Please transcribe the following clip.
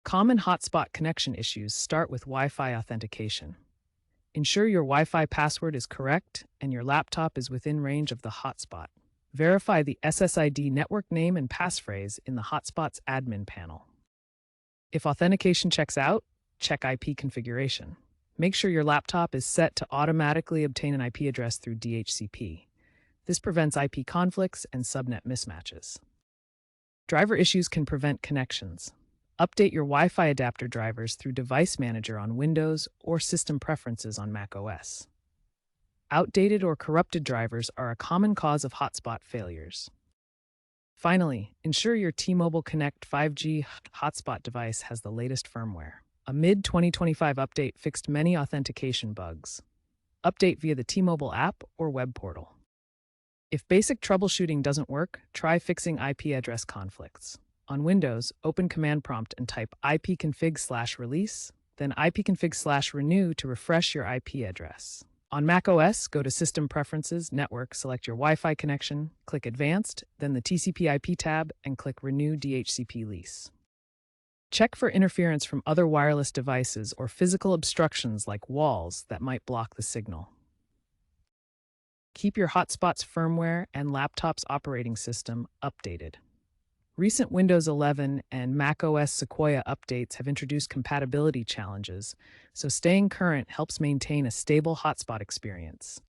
Common hotspot connection issues start with Wi-Fi authentication. Ensure your Wi-Fi password is correct and your laptop is within range of the hotspot. Verify the SSID network name and passphrase in the hotspot's admin panel. If authentication checks out, check IP configuration. Make sure your laptop is set to automatically obtain an IP address through DHCP. This prevents IP conflicts and subnet mismatches. Driver issues can prevent connections. Update your Wi-Fi adapter drivers through Device Manager on Windows or System Preferences on macOS. Outdated or corrupted drivers are a common cause of hotspot failures. Finally, ensure your T-Mobile Connect 5G hotspot device has the latest firmware. A mid-2025 update fixed many authentication bugs. Update via the T-Mobile app or web portal. If basic troubleshooting doesn't work, try fixing IP address conflicts. On Windows, open Command Prompt and type ipconfig/release, then ipconfig/renew to refresh your IP address. On macOS, go to System Preferences, Network, select your Wi-Fi connection, click Advanced, then the TCP/IP tab, and click Renew DHCP lease. Check for interference from other wireless devices or physical obstructions like walls that might block the signal. Keep your hotspot's firmware and laptop's operating system updated. Recent Windows 11 and macOS Sequoia updates have introduced compatibility challenges, so staying current helps maintain a stable hotspot experience.